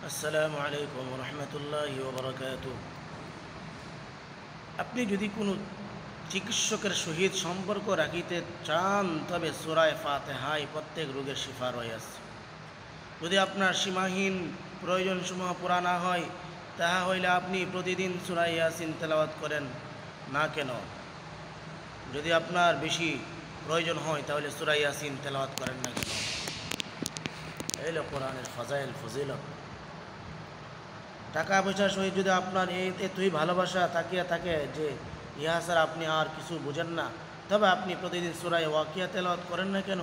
আসসালামু আলাইকুম রহমতুল্লাহি ওয়া বারাকাতুহু। আপনি যদি কোনো চিকিৎসকের সহিত সম্পর্ক রাখিতে চান তবে সূরা ফাতিহায় প্রত্যেক রোগের শিফা রয়েছে। যদি আপনার সীমাহীন প্রয়োজনসমূহ পুরা না হয়, তাহা হইলে আপনি প্রতিদিন সূরা ইয়াসিন তেলাওয়াত করেন না কেন। যদি আপনার বেশি প্রয়োজন হয় তাহলে সূরা ইয়াসিন তেলাওয়াত করেন না কেন। এই হলো কোরআনের ফাজাইল ফজিলত। টাকা পয়সার সহিত যদি আপনার এতই ভালোবাসা তাকিয়া থাকে যে ইহা ছাড়া আপনি আর কিছু বুঝেন না, তবে আপনি প্রতিদিন সূরা ওয়াকিয়া তেলাওয়াত করেন না কেন।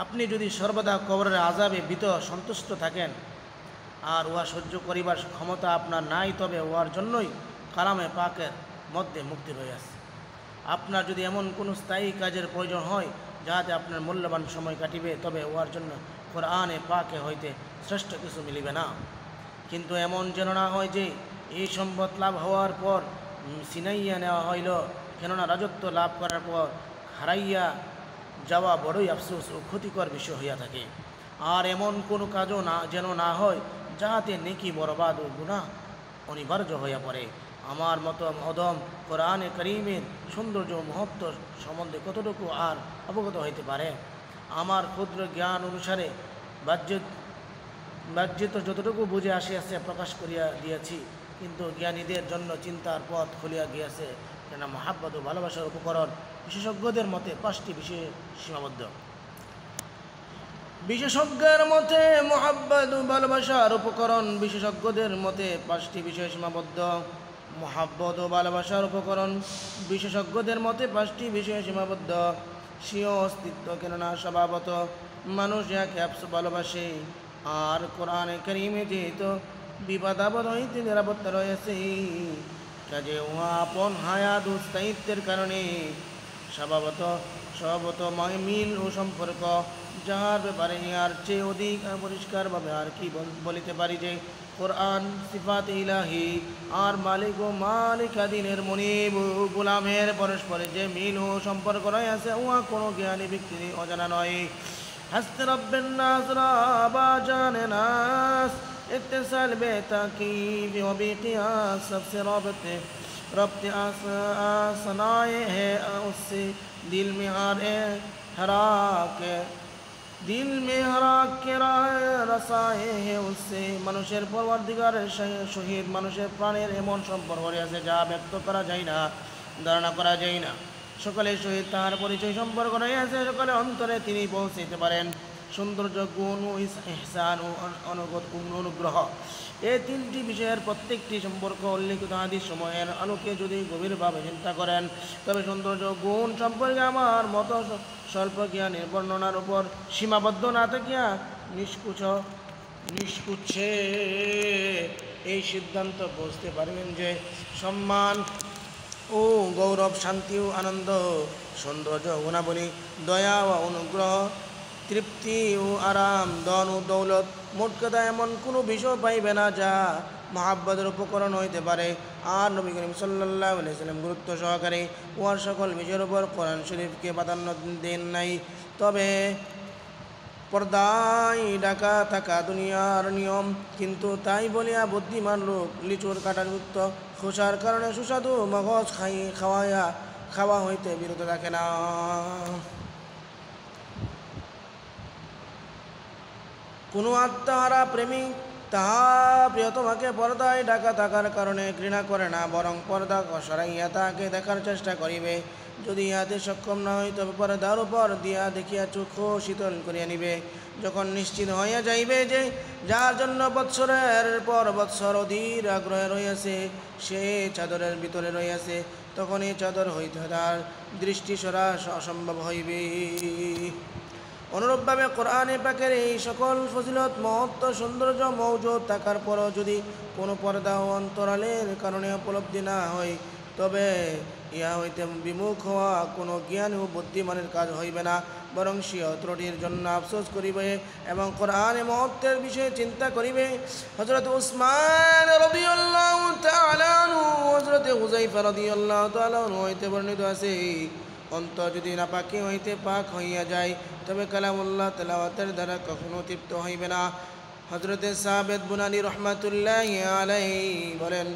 আপনি যদি সর্বদা কবরের আযাবে ভীত সন্তুষ্ট থাকেন আর উহা সহ্য করিবার ক্ষমতা আপনার নাই, তবে উহার জন্যই কালামে পাকের মধ্যে মুক্তি রয়েছে। আপনার যদি এমন কোনো স্থায়ী কাজের প্রয়োজন হয় যাহাতে আপনার মূল্যবান সময় কাটিবে, তবে উহার জন্য কোরআনে পাকে হইতে শ্রেষ্ঠ কিছু মিলিবে না। কিন্তু এমন যেন না হয় যে এই সম্পদ লাভ হওয়ার পর ছিনাইয়া নেওয়া হইল, কেননা রাজত্ব লাভ করার পর হারাইয়া যাওয়া বড়ই আফসোস ও ক্ষতিকর বিষয় হইয়া থাকে। আর এমন কোনো কাজও যেন না হয় যাহাতে নেকি বরবাদ ও গুনাহ অনিবার্য হইয়া পড়ে। আমার মতো অদম কোরআনে করিমের সৌন্দর্য ও মহত্ব সম্বন্ধে কতটুকু আর অবগত হইতে পারে। আমার ক্ষুদ্র জ্ঞান অনুসারে বাহ্যিত যতটুকু বুঝে আসিয়াছে প্রকাশ করিয়া দিয়েছি, কিন্তু জ্ঞানীদের জন্য চিন্তার পথ খুলিয়া গিয়াছে, কেননা মহাব্বত ও ভালোবাসার উপকরণ বিশেষজ্ঞদের মতে 5টি বিষয়ে সীমাবদ্ধ। বিশেষজ্ঞের মতে মহাব্বত ও ভালোবাসার উপকরণ বিশেষজ্ঞদের মতে 5টি বিষয়ে সীমাবদ্ধ। মহাব্বত ও ভালোবাসার উপকরণ বিশেষজ্ঞদের মতে 5টি বিষয়ে সীমাবদ্ধ। স্বীয় অস্তিত্ব, কেননা স্বভাবত মানুষ একে ভালোবাসে, আর কোরআনে কারীমে যেহেতু বিপদাপদ হইতে নিরাপত্তা রয়েছে, কাজে উহা আপন হায়াত ও স্থায়িত্বের কারণে স্বভাবত মিল ও সম্পর্ক, যাহার ব্যাপারে ইহার চেয়ে অধিক পরিষ্কারভাবে আর কি বলিতে পারি যে কোরআন সিফাত ইলাহি আর মালিক ও মালিকাধীনের মুনিব ও গোলামের পরস্পরে যে মিল ও সম্পর্ক রয়েছে, উহা কোনো জ্ঞানী ব্যক্তির অজানা নয়। হাসতে রব্বেন নাস রাবা জানে নাস इत्तिसाल बेताकीब व बेक़ियास सबसे रब्ते आसनाए है उससे दिल में हराक के रसाए है उससे। মানুষের পরওয়ারদিগারের শহীদ মানুষের প্রাণের এমন সম্পর্ক রয়েছে যা ব্যক্ত করা যায় না, ধারণা করা যায় না। সকলের সহিত তাহার পরিচয় সম্পর্ক রয়েছে, সকলে অন্তরে তিনি পৌঁছাইতে পারেন। সৌন্দর্য, গুণ ও ইহসান ও অনুগ্রহ, এই 3টি বিষয়ের প্রত্যেকটি সম্পর্ক উল্লিখিত হাদিস সময়ের আলোকে যদি গভীরভাবে চিন্তা করেন, তবে সৌন্দর্য গুণ সম্পর্কে আমার মতো স্বল্প জ্ঞানের বর্ণনার উপর সীমাবদ্ধ না থাকিয়া নিষ্কুচ্ছে এই সিদ্ধান্ত বুঝতে পারবেন যে সম্মান ও গৌরব, শান্তি ও আনন্দ, সৌন্দর্য গুণাবলী, দয়া ও অনুগ্রহ, তৃপ্তি ও আরাম, ধন ও দৌলত, মোট কথা এমন কোনো বিষয় পাইবে না যা মহাব্বতের উপকরণ হইতে পারে। আর নবী করিম সাল্লাল্লাহু আলাইহি সাল্লাম গুরুত্ব সহকারে উহার সকল বিষয়ের উপর কোরআন শরীফকে প্রাধান্য দেন নাই। তবে পর্দায় ঢাকা থাকা দুনিয়ার নিয়ম, কিন্তু তাই বলিয়া বুদ্ধিমান লোক লিচুর কাটার যুক্ত খোসার কারণে সুস্বাদু মগজ খাওয়া হইতে বিরত থাকে না। কোনো আত্মহারা প্রেমিক তাহা প্রিয়তমাকে পর্দায় ঢাকা থাকার কারণে ঘৃণা করে না, বরং পর্দা সরাইয়া তাহাকে দেখার চেষ্টা করিবে। যদি ইহাতে সক্ষম না হয়, তবে পর্দার উপর দিয়া দেখিয়া চক্ষু শীতল করিয়া নিবে। যখন নিশ্চিত হইয়া যাইবে যে যার জন্য বৎসরের পর বৎসর অধীর আগ্রহে রইয়াছে সে চাদরের ভিতরে রইয়াছে, তখন এই চাদর হইতে তার দৃষ্টি সরা অসম্ভব হইবে। অনুরূপভাবে কোরআনে পাকের এই সকল ফজিলত, মহত্ব, সৌন্দর্য মওজুদ থাকার পরও যদি কোনো পর্দা ও অন্তরালের কারণে উপলব্ধি না হয়, তবে ইহা হইতে বিমুখ হওয়া কোনো জ্ঞান ও বুদ্ধিমানের কাজ হইবে না, বরং স্বীয় ত্রুটির জন্য আফসোস করিবে এবং কোরআনে মহত্বের বিষয়ে চিন্তা করিবে। হযরত উসমান রাদিয়াল্লাহু তাআলা আনহু, হযরত হুযায়ফা রাদিয়াল্লাহু তাআলা আনহু হইতে বর্ণিত আছে, অন্তর যদি নাপাকি হইতে পাক হইয়া যায়, তবে কালামুল্লাহ তেলাওয়াতের দ্বারা কখনো তৃপ্ত হইবে না। হযরতে সাবেত বুনানি রহমাতুল্লাহি আলাইহি বলেন,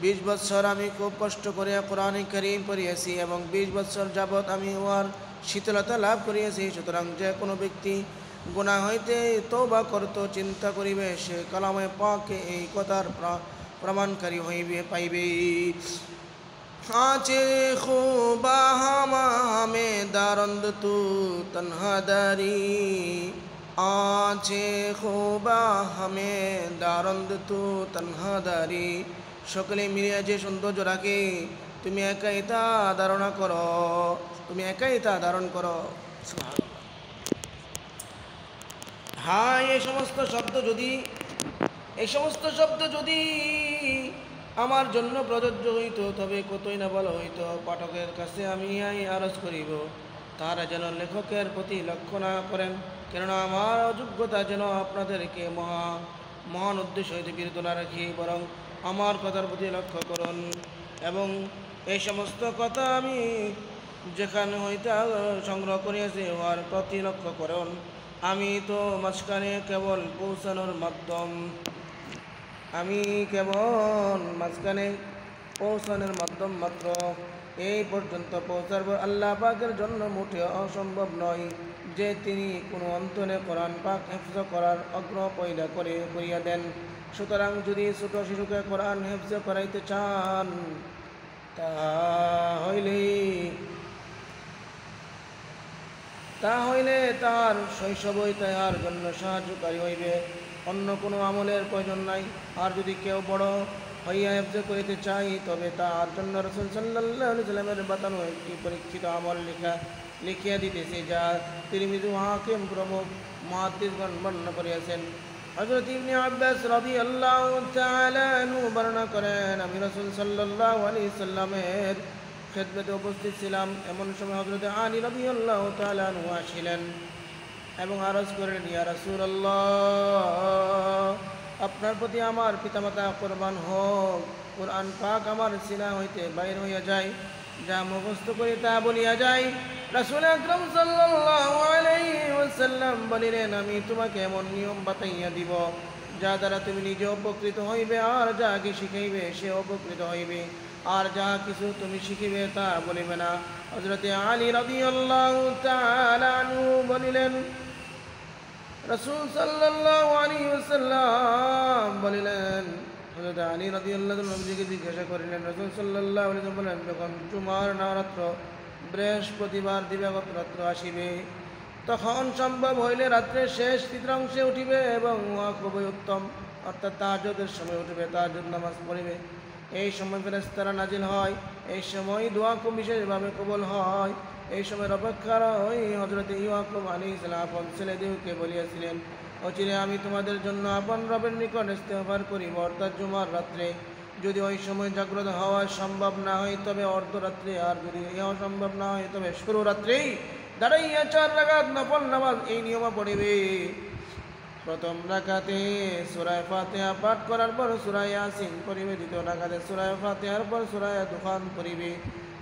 20 বছর আমি খুব কষ্ট করে কোরআন কারীম পড়িয়েছি এবং 20 বছর যাবৎ আমি উহার শীতলতা লাভ করিয়াছি। সুতরাং যে কোনো ব্যক্তি গুনাহ হইতে তওবা করত চিন্তা করিবে, সে কালামে পাকে এই কথার প্রমাণকারী হইবে পাইবে। आचे खूबा हमें दारंद तू तन्हादारी, आचे खूबा हमें दारंद तू तन्हादारी। সকলে মিলিয়ে যে সৌন্দর্য রাখে তুমি একাই তা ধারণা করো, তুমি একাই তা ধারণ করো। হ্যাঁ, এই সমস্ত শব্দ যদি আমার জন্য প্রযোজ্য হইত তবে কতই না ভালো হইত। পাঠকের কাছে আমি আরজ করিব তারা যেন লেখকের প্রতি লক্ষ্য না করেন, কেননা আমার অযোগ্যতা যেন আপনাদেরকে মহান উদ্দেশ্য হইতে বিরত না রাখি, বরং আমার কথার প্রতি লক্ষ্য করুন এবং এই সমস্ত কথা আমি যেখানে হইতে সংগ্রহ করিয়াছি উহার প্রতি লক্ষ্য করুন। আমি তো মাঝখানে কেবল পৌঁছানোর মাধ্যম, আমি কেবল মাঝখানে পৌঁছানোর মাধ্যম মাত্র। এই পর্যন্ত পৌঁছার পর আল্লাহ পাকের জন্য মোটে অসম্ভব নয় যে তিনি কোনো অন্তরে কোরআন পাক হেফজ করার আগ্রহ পয়দা করিয়া দেন। সুতরাং যদি ছোট শিশুকে কোরআন হেফজ করাইতে চান তাহলে তার শৈশবই তাহার জন্য সাহায্যকারী হইবে, অন্য কোনো আমলের প্রয়োজন নাই। আর যদি কেউ বড় হইয়া হেফজ করিতে চাই তবে তার জন্য রাসূল সাল্লাল্লাহু আলাইহি ওয়াসাল্লামের বাতানো একটি পরীক্ষিত আমল লিখিয়া দিতেছে, যা তিরমিজি ও হাকিম প্রমুখ মুহাদ্দিসগণ বর্ণনা করিয়াছেন। হযরত ইবনে আব্বাস রাদিয়াল্লাহু তাআলা আনহু বর্ণনা করেন, আমি রাসূল সাল্লাল্লাহু আলাইহি ওয়াসাল্লামের খেদমতে উপস্থিত ছিলাম। এমন সময় হযরত আলী রাদিয়াল্লাহু তাআলা আনহু আসিলেন এবং আরজ করেন, ইয়া রাসূলুল্লাহ, আপনার প্রতি আমার পিতামাতা কুরবান হোক। কুরআন পাক আমার সিনা হইতে বাইর হইয়া যায়, যা মুখস্থ করি তা বলিয়া যায়। রাসূল আকরাম সাল্লাল্লাহু আলাইহি ওয়াসাল্লাম বলিলেন, আমি তোমাকে এমন নিয়ম বাতাইয়া দিব যা দ্বারা তুমি নিজে উপকৃত হইবে, আর যাকে শিখাইবে সে উপকৃত হইবে, আর যা কিছু তুমি শিখিবে তা বলিবে না। হযরত আলী রাদিয়াল্লাহু তাআলা আনহু বলিলেন, রাসূল সাল্লাল্লাহু আলাইহি ওয়াসাল্লাম বলিলেন, হযরত আলী রাদিয়াল্লাহু তাআলা জিজ্ঞাসা করিলেন, রাসূল সাল্লাল্লাহু আলাইহি ওয়াসাল্লাম বলেন, যখন জুমার নরাত্র বৃহস্পতিবার দিবাগত রাত্র আসিবে তখন সম্ভব হইলে রাত্রের শেষ তৃতীয়াংশে উঠিবে এবং উহা খুবই উত্তম, অর্থাৎ তাহাজ্জুদের সময় উঠিবে, তাহাজ্জুদ নামাজ পড়িবে। এই সময় ফেরেশতারা নাজিল হয়, এই সময় দোয়া খুব বিশেষভাবে কবুল হয়। এই সময় অপেক্ষার ওই হযরত ইয়াকুব আলাইহিস সালাম আপন ছেলেদেরকে বলিয়াছিলেন, অচিরে আমি তোমাদের জন্য আপন রবের নিকট ইস্তেগফার করিব, অর্থাৎ জুমার রাত্রে। যদি ওই সময় জাগ্রত হওয়া সম্ভব না হয় তবে অর্ধরাত্রে, আর যদি ইহা সম্ভব না হয় তবে শুরু রাত্রেই দাঁড়াইয়া 4 রাকাত নফল নামাজ এই নিয়মে পড়িবে। প্রথম রাকাতে সূরা ফাতিহা পাঠ করার পর সূরা ইয়াসিন পড়িবে, দ্বিতীয় রাকাতে সূরা ফাতিহার পর সূরা দুখান পড়িবে,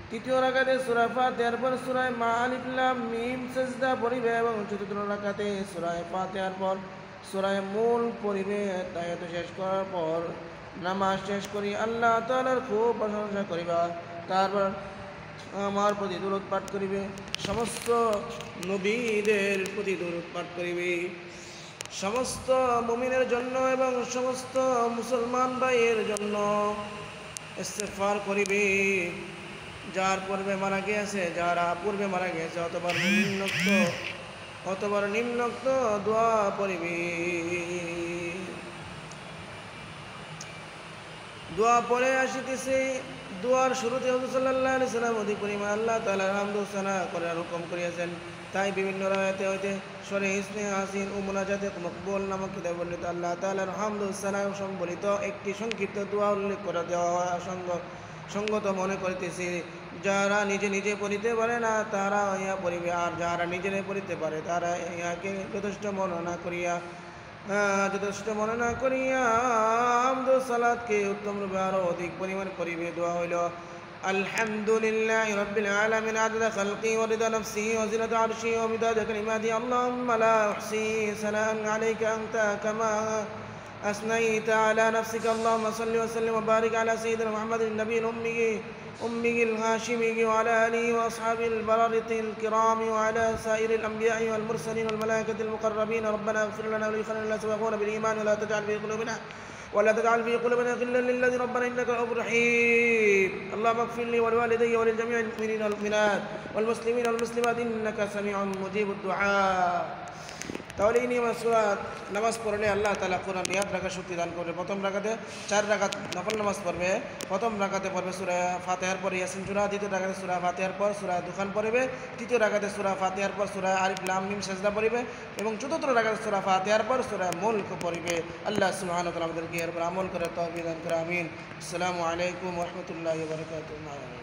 তৃতীয় রাকাতে সূরা ফাতিহার পর সূরা মা আলিফ লাম মিম সিজদা পড়িবে এবং চতুর্থ রাকাতে সূরা ফাতিহার পর সূরা মুলক পড়িবে। তাহিয়াত শেষ করার পর নামাজ শেষ করি আল্লাহ তাআলার খুব প্রশংসা করিবা, তারপর আমার প্রতি দরুদ পাঠ করিবে, সমস্ত নবীদের প্রতি দরুদ পাঠ করিবে, সমস্ত মুমিনের জন্য এবং সমস্ত মুসলমান ভাইয়ের জন্য ইস্তেগফার করিবে, যার পূর্বে মারা গিয়েছে, যারা পূর্বে মারা গিয়েছে অতবার নিম্নোক্ত দোয়া পড়িবে। দোয়া পড়ে আসিতেছে, দোয়ার শুরুতে হুজুর সাল্লাল্লাহু আলাইহি ওয়াসাল্লাম অধিক পরিমাণ আল্লাহ তাআলার হামদ ও সানা করার হুকুম করিয়াছেন। তাই বিভিন্ন রায়াতে হইতে সরে ইসনে হাসিন ও মুনাজাতে মকবুল নামক কিতাবে বর্ণিত আল্লাহ তাআলার হামদ ও সানা সম্বলিত একটি সংক্ষিপ্ত দোয়া উল্লেখ করা দেওয়া হয় সঙ্গত মনে করিতেছি। যারা নিজে নিজে পড়িতে পারে না তারা ইহা পড়িবে, আর যারা নিজেরা পড়িতে পারে তারা ইহাকে যথেষ্ট মননা করিয়া হামদ ও সালাতকে উত্তম রূপে আরো অধিক পরিমাণ করিবে। দোয়া হইল, الحمد لله رب العالمين عدد خلقه ورضا نفسه وزنة عرشه ومداد كلماته اللهم لا أحصي ثناء عليك أنت كما أثنيت على نفسك اللهم صل وسلم وبارك على سيدنا محمد النبي أمه الهاشمي وعلى آله وأصحابه البررة الكرام وعلى سائر الأنبياء والمرسلين والملائكة المقربين ربنا اغفر لنا ولإخواننا الذين سبقونا بالإيمان ولا تجعل في قلوبنا غلا للذين ربنا إنك رؤوف رحيم اللهم اغفر لي ولوالدي وللجميع المؤمنين والمؤمنات والمسلمين والمسلمات إنك سميع مجيب الدعاء তাহলে এই নিয়মে সূরা নামাজ পড়লে আল্লাহ তাআলা কোরআন ইয়াদ রাখার শক্তি দান করবে। প্রথম রাকাতে 4 রাকাত নফল নামাজ পড়বে। প্রথম রাকাতে পড়বে সূরা ফাতিহার পর ইয়াসিন সূরা, দ্বিতীয় রাকাতে সূরা ফাতিহার পর সূরা দুখান পড়বে, তৃতীয় রাকাতে সূরা ফাতিহার পর সূরা আলিফ লাম মিম সাজদা পড়বে এবং চতুর্থ রাকাতে সূরা ফাতিহার পর সূরা মুলক পড়বে। আল্লাহ সুবহানাহু ওয়া তাআলা আমাদেরকে এর উপর আমল করার তৌফিক দান করে। আমিন। আসসালামু আলাইকুম ওয়া রাহমাতুল্লাহি ওয়া বারাকাতুহু।